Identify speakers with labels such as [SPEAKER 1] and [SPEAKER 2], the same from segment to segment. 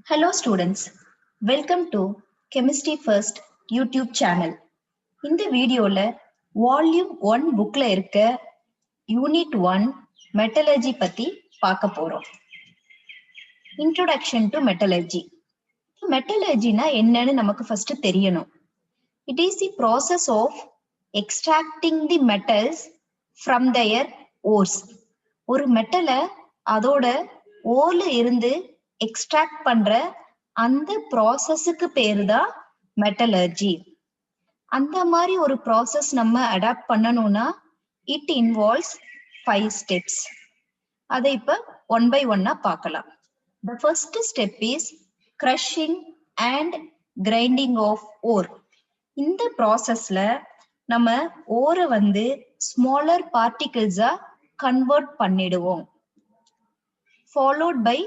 [SPEAKER 1] Hello students, welcome to Chemistry First YouTube channel. இந்த வீடியோல volume 1 புக்ல இருக்க யூனிட் 1 மெட்டலர்ஜி பத்தி பார்க்க போறோம். Introduction to metallurgy. மெட்டலர்ஜினா என்னன்னு நமக்கு ஃபர்ஸ்ட் தெரியணும். It is the process of extracting the metals from their ores. ஒரு மெட்டலை அதோட ஓர்ல இருந்து எக்ஸ்ட்ராக்ட் பண்ற அந்த ப்ராசஸுக்கு பேரு தான் மெட்டலர்ஜி. அந்த மாதிரி ஒரு ப்ராசஸ் நம்ம அடாப்ட் பண்ணணும்னா இட் இன்வால்வ்ஸ் 5 ஸ்டெப்ஸ். அதை இப்ப ஒன் பை ஒன்னா பார்க்கலாம். The first step is crushing and grinding of ore. இந்த ப்ராசஸ்ல நம்ம ஓரை வந்து ஸ்மாலர் பார்ட்டிகிள்ஸா கன்வெர்ட் பண்ணிடுவோம். Followed by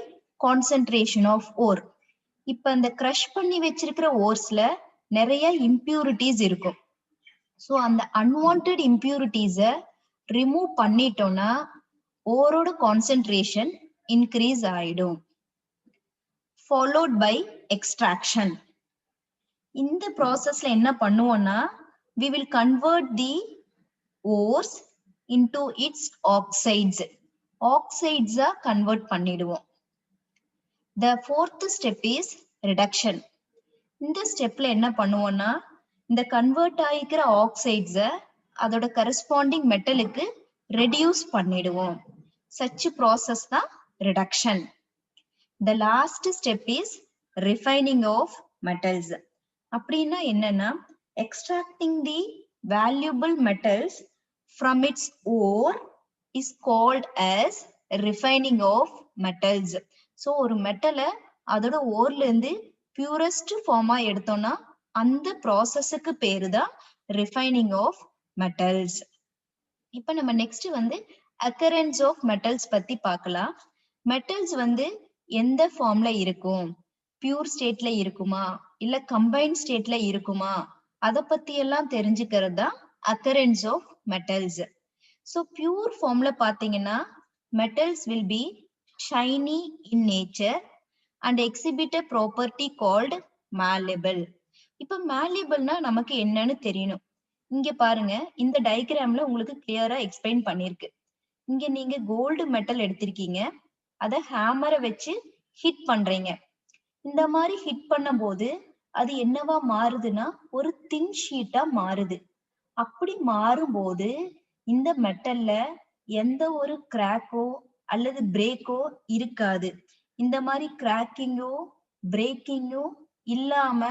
[SPEAKER 1] concentration of ore. இப்ப இந்த கிரஷ் பண்ணி வச்சிருக்கிற ஓர்ஸ்ல நிறைய இம்பியூரிட்டிஸ் இருக்கும். ஸோ அந்த அன்வான்ட் இம்பியூரிட்டிஸை ரிமூவ் பண்ணிட்டோம்னா ஓரோட கான்சென்ட்ரேஷன் இன்க்ரீஸ் ஆயிடும். Followed by extraction. இந்த ப்ராசஸ்ல என்ன பண்ணுவோம்னா we will convert the ores into its oxides. ஆக்சைட்ஸா கன்வெர்ட் பண்ணிடுவோம். The fourth step is reduction. இந்த ஸ்டெப்ல என்ன பண்ணுவோம்னா இந்த கன்வெர்ட் ஆகிக்கிற ஆக்சைட்ஸை அதோட கரஸ்பாண்டிங் மெட்டலுக்கு ரெடியூஸ் பண்ணிடுவோம். சச் ப்ராசஸ் தான் reduction. The last step is refining of metals. அப்படின்னா என்னன்னா extracting the valuable metals from its ore is called as refining of metals. So ஒரு மெட்டலை அதோட ஓர்ல இருந்து பியூரஸ்ட் ஃபார்மா எடுத்தோம்னா அந்த ப்ராசஸுக்கு பேரு தான் ரிஃபைனிங் ஆஃப் மெட்டல்ஸ். இப்ப நம்ம நெக்ஸ்ட் வந்து அக்கரன்ஸ் ஆஃப் மெட்டல்ஸ் பத்தி பார்க்கலாம். மெட்டல்ஸ் வந்து எந்த ஃபார்ம்ல இருக்கும், பியூர் ஸ்டேட்ல இருக்குமா இல்ல கம்பைன் ஸ்டேட்ல இருக்குமா, அதை பத்தி எல்லாம் தெரிஞ்சுக்கிறது தான் occurrence of metals. So pure ஃபார்ம்ல பாத்தீங்கன்னா metals will be shiny in nature and exhibit a property called malleable. இப்ப malleableனா நமக்கு என்னன்னு தெரியணும். இங்க பாருங்க, இந்த டயக்ராம்ல உங்களுக்கு கிளியரா எக்ஸ்பிளைன் பண்ணிருக்கு. இங்க நீங்க கோல்டு மெட்டல் எடுத்திருக்கீங்க, அத ஹேமரை வச்சு ஹிட் பண்றீங்க. இந்த மாதிரி ஹிட் பண்ணும் போது அது என்னவா மாறுதுன்னா ஒரு தின் ஷீட்டா மாறுது. அப்படி மாறும்போது இந்த மெட்டல்ல எந்த ஒரு கிராக்கோ அல்லது பிரேக்கோ இருக்காது. இந்த மாதிரி கிராக்கிங்கோ பிரேக்கிங்கோ இல்லாம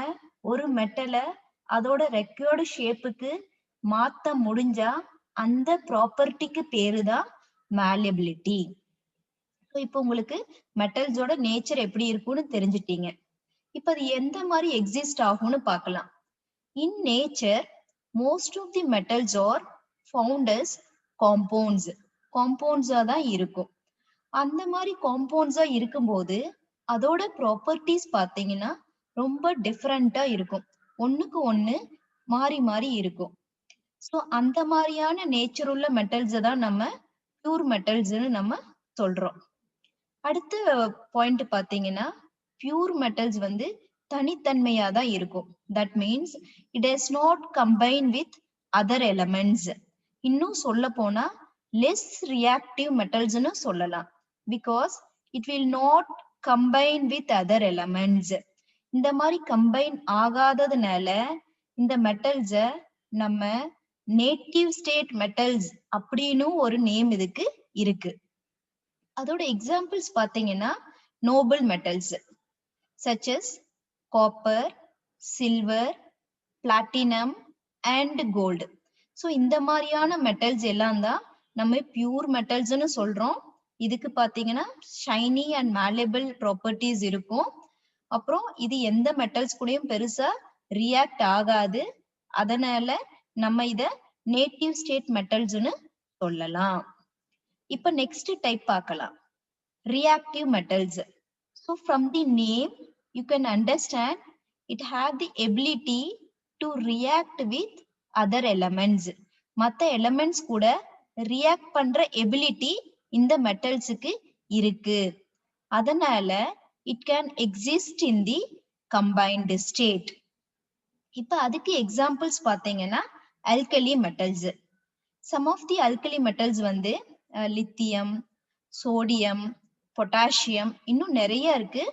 [SPEAKER 1] ஒரு மெட்டலை அதோட ரெக்கார்டு ஷேப்புக்கு மாத்த முடிஞ்சா அந்த ப்ராப்பர்ட்டிக்கு பேரு தான் malleability. இப்போ உங்களுக்கு மெட்டல்ஸோட நேச்சர் எப்படி இருக்கும்னு தெரிஞ்சுட்டீங்க. இப்ப அது எந்த மாதிரி எக்ஸிஸ்ட் ஆகும்னு பார்க்கலாம். In nature most of the metals are found as compounds. காம்பவுண்ட்ஸா தான் இருக்கும். அந்த மாதிரி காம்பவுண்ட்ஸா இருக்கும்போது அதோட ப்ராப்பர்ட்டிஸ் பாத்தீங்கன்னா ரொம்ப டிஃப்ரெண்டா இருக்கும். ஒண்ணுக்கு ஒண்ணு மாறி மாறி இருக்கும். ஸோ அந்த மாதிரியான நேச்சர் உள்ள மெட்டல்ஸை தான் நம்ம பியூர் மெட்டல்ஸ்ன்னு நம்ம சொல்றோம். அடுத்த பாயிண்ட் பாத்தீங்கன்னா பியூர் மெட்டல்ஸ் வந்து தனித்தன்மையா தான் இருக்கும். That means it is not combine with other elements. இன்னும் சொல்ல போனா லெஸ் ரியாக்டிவ் மெட்டல்ஸ்னு சொல்லலாம். Because it will not combine with other elements. இந்த மாதிரி கம்பைன் ஆகாததுனால இந்த மெட்டல்ஸ நம்ம நேட்டிவ் ஸ்டேட் மெட்டல்ஸ் அப்படின்னு ஒரு நேம் இதுக்கு இருக்கு. அதோட எக்ஸாம்பிள்ஸ் பாத்தீங்கன்னா noble metals such as copper, silver, platinum and gold. So இந்த மாதிரியான மெட்டல்ஸ் எல்லாம் தான் நம்ம பியூர் மெட்டல்ஸ்னு சொல்றோம். இதுக்கு பாத்தீங்கன்னா ஷைனி அண்ட் malleable ப்ராப்பர்ட்டிஸ் இருக்கும். அப்புறம் இது எந்த மெட்டல்ஸ் கூடயும் பெருசா ரியாக்ட் ஆகாது. அதனால நம்ம இத நேட்டிவ் ஸ்டேட் மெட்டல்ஸ்னு சொல்லலாம். இப்ப நெக்ஸ்ட் டைப் பார்க்கலாம், reactive metals. So from the name you can understand it have the ability to react with other elements. மற்ற எலமெண்ட்ஸ் கூட ரியாக்ட் பண்ற எபிலிட்டி இந்த மெட்டல்ஸுக்கு இருக்கு. அதனால it can exist in the combined state. இப்ப அதுக்கு எக்ஸாம்பிள்ஸ் பாத்தீங்கன்னா alkali metals. Some of the alkali metals வந்து lithium, sodium, potassium இன்னும் நிறைய இருக்கு.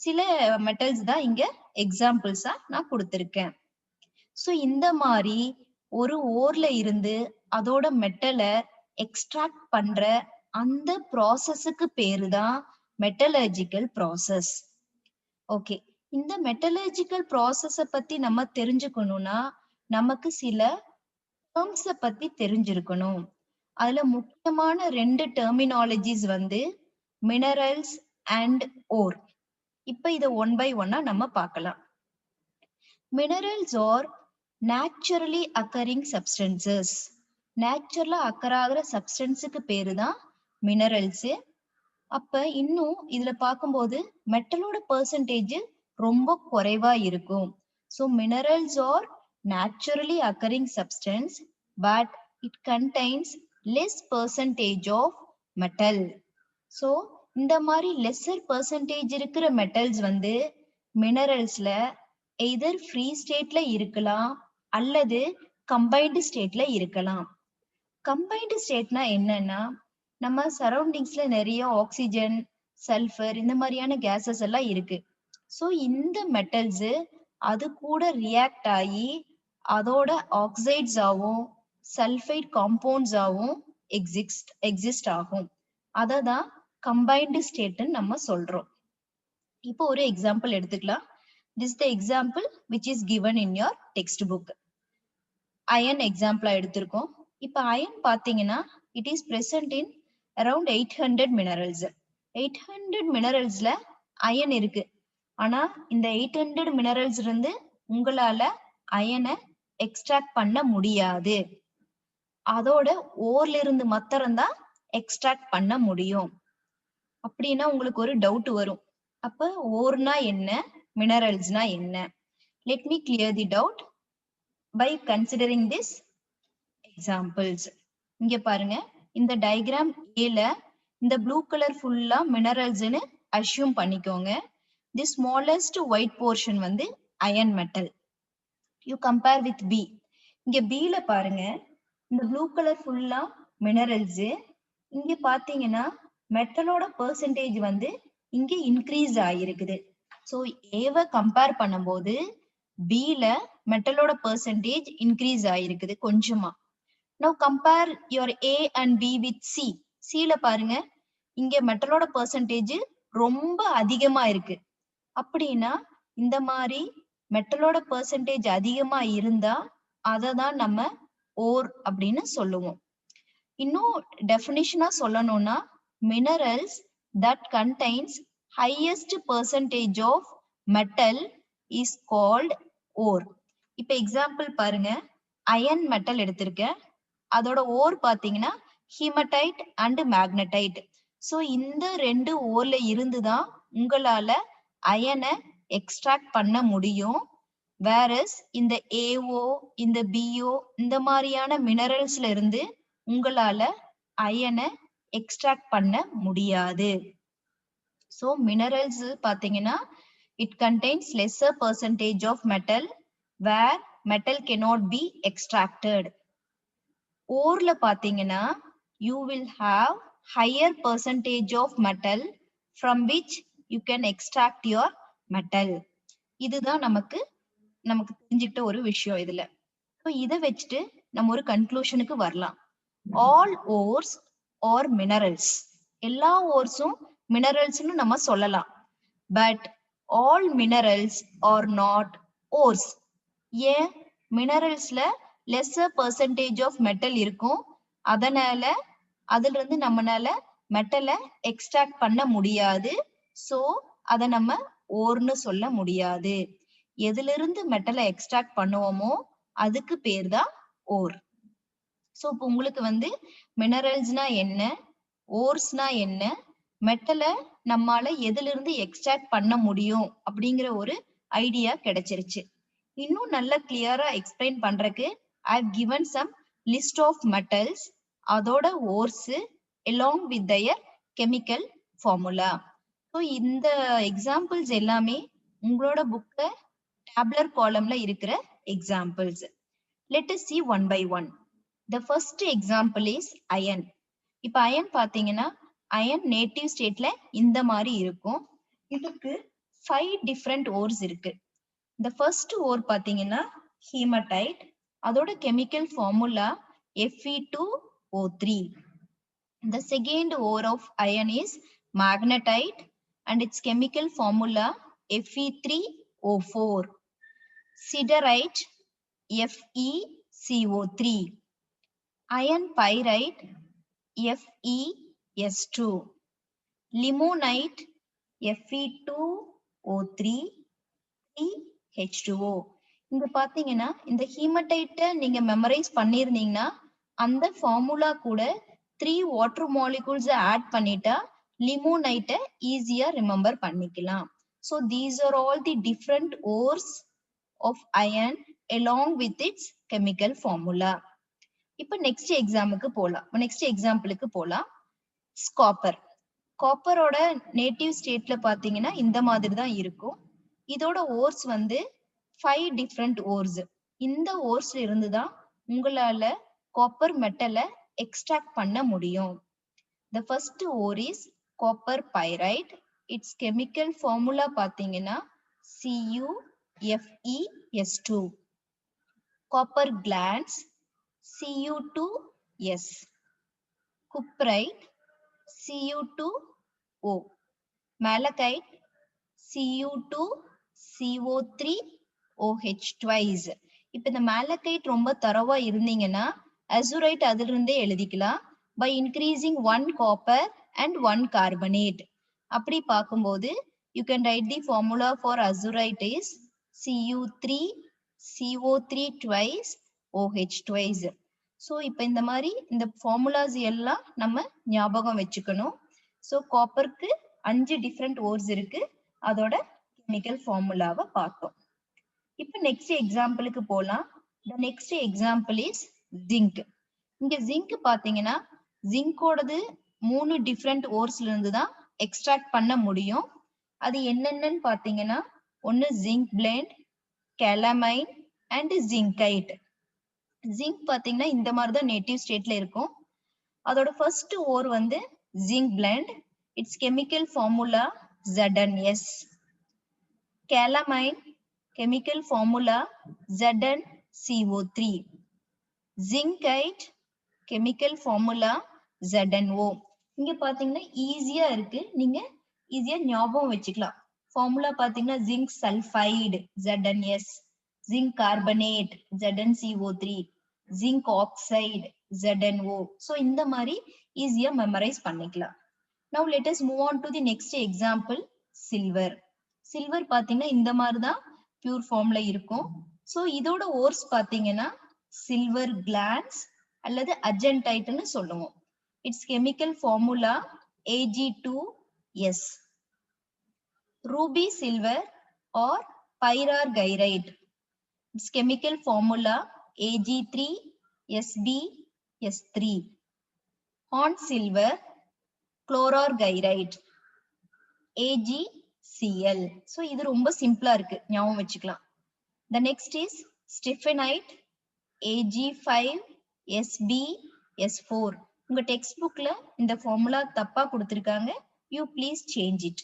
[SPEAKER 1] சில மெட்டல்ஸ் தான் இங்க எக்ஸாம்பிள்ஸா நான் கொடுத்திருக்கேன். சோ இந்த மாதிரி ஒரு ஓர்ல இருந்து அதோட மெட்டலை எக்ஸ்ட்ராக்ட் பண்ற அந்த ப்ராசஸுக்கு பேரு தான் மெட்டலர்ஜிக்கல் ப்ராசஸ். ஓகே, இந்த மெட்டலர்ஜிக்கல் ப்ராசஸ பத்தி நம்ம தெரிஞ்சுக்கணும்னா நமக்கு சில டேர்ம்ஸ பத்தி தெரிஞ்சிருக்கணும். அதுல முக்கியமான 2 டெர்மினாலஜிஸ் வந்து மினரல்ஸ் அண்ட் ஓர். இப்ப இத ஒன் பை ஒன்னா நம்ம பார்க்கலாம். Minerals R naturally occurring substances. நேச்சுரலா அக்கர் ஆகிற சப்ஸ்டன்ஸுக்கு பேரு தான் மினரல்ஸ். அப்ப இன்னும் இதுல பார்க்கும்போது மெட்டலோட பெர்சன்டேஜ் ரொம்ப குறைவா இருக்கும். So minerals R naturally occurring substance but it contains less percentage of metal. So இந்த மாதிரி லெஸ்ஸர் பெர்சன்டேஜ் இருக்கிற மெட்டல்ஸ் வந்து மினரல்ஸ்ல எய்தர் ஃப்ரீ ஸ்டேட்ல இருக்கலாம் அல்லது கம்பைன்டு ஸ்டேட்ல இருக்கலாம். கம்பைன்டு ஸ்டேட்னா என்னன்னா, நம்ம சரௌண்டிங்ஸ்ல நிறைய ஆக்சிஜன், சல்ஃபர் இந்த மாதிரியான கேசஸ் எல்லாம் இருக்கு. ஸோ இந்த மெட்டல்ஸ் அது கூட ரியாக்ட் ஆகி அதோட ஆக்சைட்ஸ் ஆகும், சல்ஃபைட் காம்பவுண்ட்ஸ் ஆகும் எக்ஸிஸ்ட் ஆகும். அதை தான் கம்பைன்டு ஸ்டேட்னு நம்ம சொல்றோம். இப்போ ஒரு எக்ஸாம்பிள் எடுத்துக்கலாம். This is the example which is given in your textbook. Iron example எடுத்திருக்கோம். இப்ப iron பாத்தீங்கன்னா it is present in around 800 minerals. 800 mineralsல iron இருக்கு. ஆனா இந்த 800 minerals இருந்து உங்களால அயனை எக்ஸ்ட்ராக்ட் பண்ண முடியாது. அதோட ஓர்ல இருந்து மாத்திரம் தான் எக்ஸ்ட்ராக்ட் பண்ண முடியும். அப்படின்னா உங்களுக்கு ஒரு டவுட் வரும். அப்ப ஓர்னா என்ன, மினரல்ஸ்னா என்ன? Let me clear the doubt by considering this examples. இங்க பாருங்க, இந்த டயக்ராம் ஏல இந்த ப்ளூ கலர் ஃபுல்லா மினரல்ஸ்னு அஸ்யூம் பண்ணிக்கோங்க. தி ஸ்மாலஸ்ட் ஒயிட் போர்ஷன் வந்து iron metal. You compare with B. இங்க பில பாருங்க, இந்த ப்ளூ கலர் ஃபுல்லா மினரல்ஸ். இங்க பாத்தீங்கன்னா மெட்டலோட பெர்சன்டேஜ் வந்து இங்க இன்க்ரீஸ் ஆகிருக்குது. ஸோ ஏவை கம்பேர் பண்ணும்போது பில மெட்டலோட பெர்சன்டேஜ் இன்க்ரீஸ் ஆகிருக்குது கொஞ்சமா. Now compare your A and be with C. சில பாருங்க, இங்க மெட்டலோட பெர்சன்டேஜ் ரொம்ப அதிகமா இருக்கு. அப்படின்னா இந்த மாதிரி மெட்டலோட பெர்சன்டேஜ் அதிகமா இருந்தா அதை தான் நம்ம ஓர் அப்படின்னு சொல்லுவோம். இன்னும் டெஃபினிஷனா சொல்லணும்னா, minerals that contains highest percentage of metal is called ore. இப்ப எக்ஸாம்பிள் பாருங்க, அயன் மெட்டல் எடுத்திருக்கேன். அதோட ஓர் பாத்தீங்கன்னா ஹீமடைட் அண்ட் மேக்னடைட். ஸோ இந்த 2 ஓர்ல இருந்துதான் உங்களால அயனை எக்ஸ்ட்ராக்ட் பண்ண முடியும். வேரஸ் இந்த ஏஓ, இந்த பிஓ இந்த மாதிரியான மினரல்ஸ்ல இருந்து உங்களால அயனை எக்ஸ்ட்ராக்ட் பண்ண முடியாது. ஸோ மினரல்ஸ் பாத்தீங்கன்னா it contains lesser percentage of metal where metal cannot be extracted. ஓர்ல பாத்தீங்கன்னா you will have higher percentage of metal from which you can extract your metal. இதுதான் நமக்கு தெரிஞ்சுக்கிட்ட ஒரு விஷயம் இதுல. ஸோ இதை வச்சுட்டு நம்ம ஒரு கன்க்ளூஷனுக்கு வரலாம். All ores are minerals. எல்லா ஓர்ஸும் மினரல்ஸ்னு நம்ம சொல்லலாம். But all minerals are not ores. ஏன்? மினரல்ஸ்ல லெஸ்ஸர் பெர்சன்டேஜ் ஆஃப் மெட்டல் இருக்கும். அதனால அதுல இருந்து நம்மளால மெட்டலை எக்ஸ்ட்ராக்ட் பண்ண முடியாது. சோ அதை நம்ம ஓர்னு சொல்ல முடியாது. எதுல இருந்து மெட்டலை எக்ஸ்ட்ராக்ட் பண்ணுவோமோ அதுக்கு பேர் தான் ஓர். சோ இப்போ உங்களுக்கு வந்து மினரல்ஸ்னா என்ன, ஓர்ஸ்னா என்ன, மெட்டலை நம்மால எதுல இருந்து எக்ஸ்ட்ராக்ட் பண்ண முடியும் அப்படிங்கிற ஒரு ஐடியா கிடைச்சிருச்சு. இன்னும் நல்ல கிளியரா எக்ஸ்பிளைன் பண்றதுக்கு I have given some list of metals, அதோட ores along with their chemical formula. So இந்த எக்ஸாம்பிள்ஸ் எல்லாமே உங்களோட புக்ல டேப்லர் காலம்ல இருக்கிற examples. Let us see one by one. The first example is iron. இப்ப அயன் பாத்தீங்கன்னா அயன் நேட்டிவ் ஸ்டேட்ல இந்த மாதிரி இருக்கும். இதுக்கு 5 டிஃப்ரெண்ட் ஓர்ஸ் இருக்கு. இந்த ஃபர்ஸ்ட் ஓர் பாத்தீங்கன்னா ஹீமடைட். அதோட chemical formula Fe2O3. The second ore of iron is magnetite and its chemical formula Fe3O4. Siderite FeCO3. Iron pyrite FeS2. Limonite Fe2O3 3H2O. இங்க பாத்தீங்கன்னா இந்த ஹீமடைட்டை நீங்க மெமரைஸ் பண்ணிருந்தீங்கன்னா அந்த ஃபார்முலா கூட 3 வாட்டர் மாலிகூல்ஸ் ஆட் பண்ணிட்டா லிமோனைட்டை ஈஸியா ரிமெம்பர் பண்ணிக்கலாம். So these are all the different ores of iron along with its chemical formula. இப்ப நெக்ஸ்ட் எக்ஸாம்பிளுக்கு போலாம். காப்பர். காப்பரோட நேட்டிவ் ஸ்டேட்ல பாத்தீங்கன்னா இந்த மாதிரி தான் இருக்கும். இதோட ஓர்ஸ் வந்து 5 டிஃப்ரெண்ட் ஓர்ஸ். இந்த ஓர்ஸ்ல இருந்து தான் உங்களால காப்பர் மெட்டலை எக்ஸ்ட்ராக்ட் பண்ண முடியும். The first ore is copper pyrite. Its chemical formula பாத்தீங்கன்னா CuFeS2. Copper glans Cu2S. Cuprite Cu2O. Malachite Cu2CO3OH twice. இப்ப இந்த malachite ரொம்ப தரவா இருந்தீங்கன்னா azurite அதிலிருந்தே எழுதிக்கலாம். By increasing 1 copper and 1 carbonate. அப்படி பார்க்கும்போது you can write the formula for azurite is Cu3CO3 twice OH twice. So இப்ப இந்த மாதிரி இந்த ஃபார்முலாஸ் எல்லாம் நம்ம ஞாபகம் வச்சுக்கணும். So காப்பருக்கு 5 டிஃப்ரெண்ட் ஓர்ஸ் இருக்கு. அதோட கெமிக்கல் ஃபார்முலாவை பார்த்தோம். இப்ப நெக்ஸ்ட் எக்ஸாம்பிளுக்கு போலாம். The next example is zinc. இங்க ஜிங்க் பாத்தீங்கன்னா ஜிங்கோடது 3 டிஃப்ரெண்ட் ஓர்ஸ்ல இருந்து தான் எக்ஸ்ட்ராக்ட் பண்ண முடியும். அது என்னென்னு பாத்தீங்கன்னா ஒன்னு zinc blende, calamine and zincite. Zinc பாத்தீங்கன்னா இந்த மாதிரி தான் நேட்டிவ் ஸ்டேட்ல இருக்கும். அதோட ஃபர்ஸ்ட் ஓர் வந்து zinc blende. Its chemical formula ZnS. Calamine chemical formula ZnCO3. Zincite chemical formula ZnO. இங்க பாத்தீங்கன்னா ஈஸியா இருக்கு, நீங்க ஈஸியா ஞாபகம் வச்சுக்கலாம். ஃபார்முலா பாத்தீங்கன்னா zinc sulphide ZnS, zinc carbonate ZnCO3, zinc oxide ZnO. So இந்த மாதிரி ஈஸியா மெமரைஸ் பண்ணிக்கலாம். Now let us move on to the next example, silver. Silver பாத்தீங்கன்னா இந்த மாதிரி தான் பியூர் ஃபார்ம்ல இருக்கும். சோ இதோட ஓர்ஸ் பாத்தீங்கன்னா சில்வர் கிளான்ஸ் அல்லது அர்ஜென்டைட்னு சொல்லுவோம். Its chemical formula Ag2S. Ruby silver or pyrargyrite. Its chemical formula Ag3SbS3. Horn silver chlorargyrite AgCl. So இது ரொம்ப சிம்பிளா இருக்கு, ஞாபகம் வச்சுக்கலாம். The next is stephenite Ag5SbS4. உங்க டெக்ஸ்ட் புக்ல இந்த ஃபார்முலா தப்பா கொடுத்திருக்காங்க, you please change it.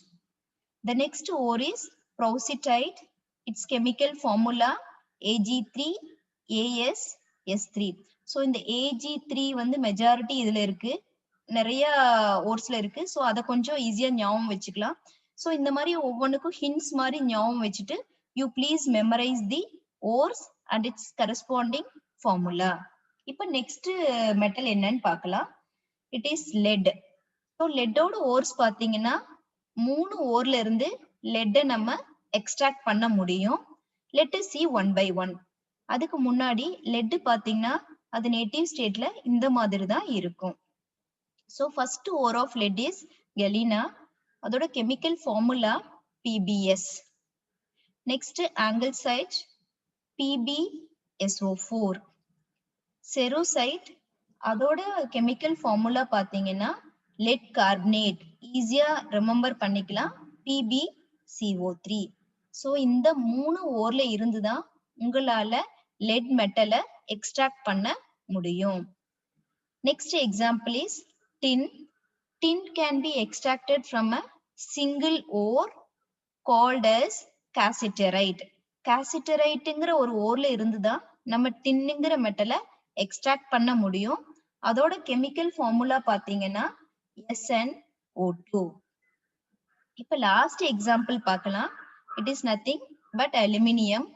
[SPEAKER 1] The next ore is prowsitite. Its chemical formula Ag3AsS3. so இந்த Ag3 வந்து மெஜாரிட்டி இதுல இருக்கு, நிறைய ஓர்ஸ்ல இருக்கு. சோ அத கொஞ்சம் ஈஸியா ஞாபகம் வச்சுக்கலாம். சோ இந்த மாதிரி ஒவ்வொன்றுக்கும் ஹிண்ட்ஸ் மாதிரி ஞாபகம் வச்சுட்டு you please memorize the ores and its corresponding formula. இப்ப நெக்ஸ்ட் மெட்டல் என்னன்னு பார்க்கலாம். It is lead. ஸோ லெட்டோட ஓர்ஸ் பாத்தீங்கன்னா 3 ஓர்ல இருந்து லெட்டை நம்ம எக்ஸ்ட்ராக்ட் பண்ண முடியும். Let us see one by one. அதுக்கு முன்னாடி லெட் பாத்தீங்கன்னா அது நேட்டிவ் ஸ்டேட்ல இந்த மாதிரி தான் இருக்கும். So first ore of lead is galena. அதோட chemical formula PbS. Next anglesite PbSO4. Cerussite அதோட கெமிக்கல் ஃபார்முலா பாத்தீங்கன்னா lead carbonate ஈஸியா ரிமெம்பர் பண்ணிக்கலாம் PbCO3. ஸோ இந்த 3 ஓர்ல இருந்துதான் உங்களால lead மெட்டலை எக்ஸ்ட்ராக்ட் பண்ண முடியும். Next example is tin. Tin can be extracted from a single ore called as cassiterite. Cassiteriteங்கிற ஒரு ஓர்ல இருந்துதான் நம்ம டின்னுங்கிற மெட்டலை எக்ஸ்ட்ராக்ட் பண்ண முடியும். அதோட கெமிக்கல் ஃபார்முலா பாத்தீங்கன்னா SnO2. இப்ப லாஸ்ட் எக்ஸாம்பிள் பார்க்கலாம். It is nothing but aluminium.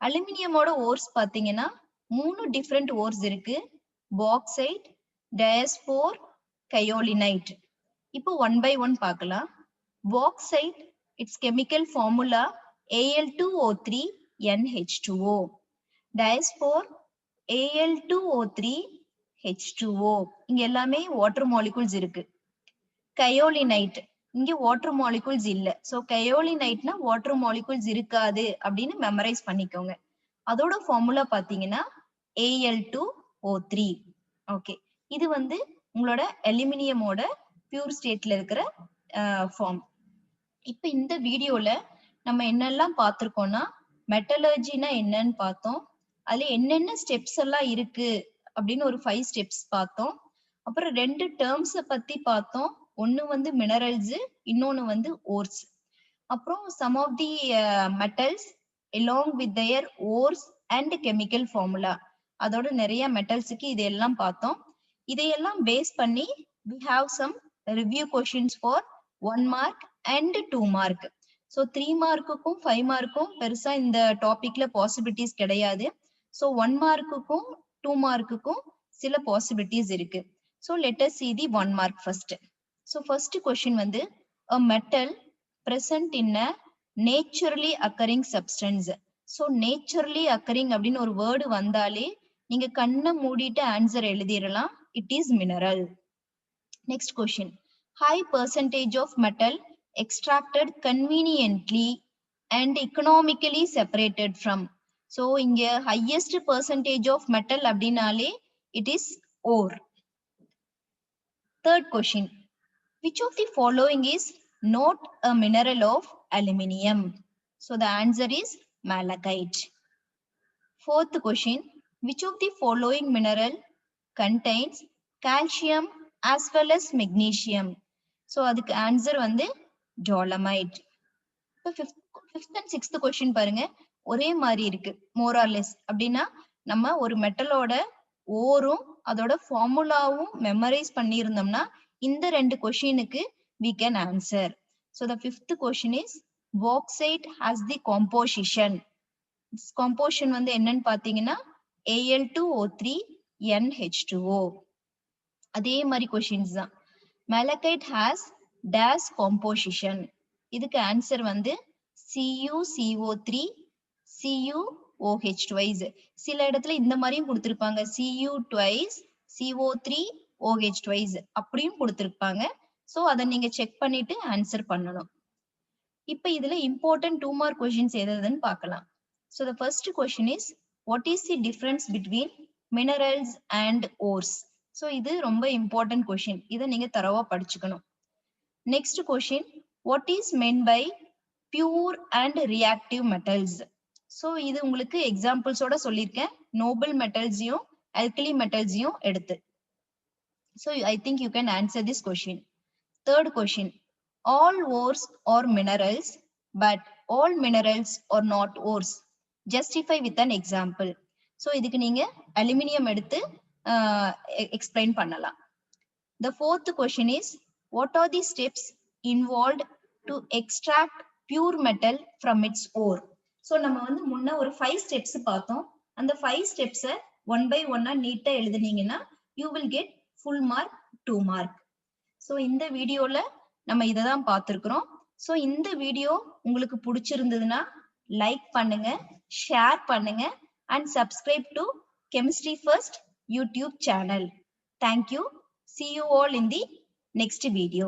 [SPEAKER 1] அலுமினியமோட ஓர்ஸ் பாத்தீங்கன்னா 3 டிஃப்ரெண்ட் ஓர்ஸ் இருக்கு. Bauxite, diaspore, kaolinite. இப்போ ஒன் பை ஒன் பார்க்கலாம். Bauxite, it's chemical formula Al2O3 NH2O. Diaspore Al2O3 H2O. இங்க எல்லாமே வாட்டர் மாலிகூல்ஸ் இருக்கு. கயோலினைட், இங்க வாட்டர் மாலிகூல்ஸ் இல்ல. சோ கயோலினைட்னா வாட்டர் மாலிகூல்ஸ் இருக்காது அப்படின்னு மெமரைஸ் பண்ணிக்கோங்க. அதோட ஃபார்முலா பாத்தீங்கன்னா Al2O3. ஓகே, இது வந்து உங்களோட அலுமினியமோட பியூர் ஸ்டேட்ல இருக்கிற ஃபார்ம். இப்ப இந்த வீடியோல நம்ம என்னெல்லாம் பார்த்திருக்கோம்னா மெட்டலர்ஜினா என்னன்னு பார்த்தோம். அதுல என்னென்ன ஸ்டெப்ஸ் எல்லாம் இருக்கு அப்படின்னு ஒரு 5 ஸ்டெப்ஸ் பார்த்தோம். அப்புறம் 2 டேர்ம்ஸ பத்தி பார்த்தோம். ஒன்னு வந்து மினரல்ஸ், இன்னொன்னு வந்து ஓர்ஸ். அப்புறம் some of the metals along with their ores and chemical formula. அதோட நிறைய மெட்டல்ஸுக்கு இதெல்லாம் பார்த்தோம். இதையெல்லாம் பேஸ் பண்ணி we have some review questions for 1 mark and 2 mark. So 3 மார்க்குக்கும் 5 மார்க்கும் பெருசா இந்த டாபிக்ல பாசிபிலிட்டிஸ் கிடையாது. So 1 மார்க்குக்கும் 2 மார்க்குக்கும் சில பாசிபிலிட்டிஸ் இருக்கு. So let us see the 1 mark first. So first question வந்து a metal present in a naturally occurring substance. So naturally occurring அப்படின்னு ஒரு வேர்டு வந்தாலே நீங்க கண்ணை மூடிட்டு ஆன்சர் எழுதிடலாம். It is mineral. Next question. High percentage of metal extracted conveniently and economically separated from. So இங்க highest percentage of metal அப்படினாலே it is ore. Third question. Which of the following is not a mineral of aluminium? So the answer is malachite. Fourth question. Which of the following mineral contains calcium as well as magnesium? So அதுக்கு answer வந்து dolomite. இப்போ fifth and sixth question பாருங்க, ஒரே மாதிரி இருக்கு more or less. அப்படின்னா நம்ம ஒரு மெட்டலோட ஓரும் அதோட ஃபார்முலாவும் மெமரைஸ் பண்ணியிருந்தோம்னா இந்த 2 கொஸ்டினுக்கு we can answer. So the fifth question is bauxite has the composition. Composition வந்து என்னன்னு பாத்தீங்கன்னா Al2O3 NH2O. அதே மாதிரி கொஸ்டின்ஸ் தான். malachite has dash composition. இதுக்கு ஆன்சர் வந்து CuCO3 CuOH twice. சில இடத்துல இந்த மாதிரியும் கொடுத்திருப்பாங்க, Cu twice CO3 OH twice அப்படியும் கொடுத்திருப்பாங்க. சோ அதை நீங்க செக் பண்ணிட்டு ஆன்சர் பண்ணணும். இப்ப இதுல இம்பார்ட்டன்ட் 2 மார்க் கொஸ்டின்ஸ் எதுன்னு பார்க்கலாம். So the first question is what is the difference between minerals and ores? So இது ரொம்ப இம்பார்ட்டன்ட் கொஸ்டின். இதை நீங்க தரவா படிச்சுக்கணும். Next question, what is meant by pure and reactive metals? So இது உங்களுக்கு எக்ஸாம்பிள்ஸோட சொல்லியிருக்கேன், noble metals-யும் alkali metals-யும் எடுத்து. So I think you can answer this question. Third question, all ores are minerals but all minerals are not ores. Justify with an example. So இதுக்கு நீங்க aluminium எடுத்து explain பண்ணலாம். The fourth question is what are the steps involved to extract pure metal from its ore? So நம்ம வந்து முன்ன ஒரு 5 steps பார்த்தோம். அந்த 5 steps one by one நீட்டா எழுதுனீங்கன்னா you will get full mark 2 mark. So இந்த வீடியோல நம்ம இத தான் பார்த்திருக்கிறோம். So இந்த வீடியோ உங்களுக்கு பிடிச்சிருந்ததுன்னா லைக் பண்ணுங்க, ஷேர் பண்ணுங்க and subscribe to Chemistry First YouTube channel. Thank you. See you all in the next video.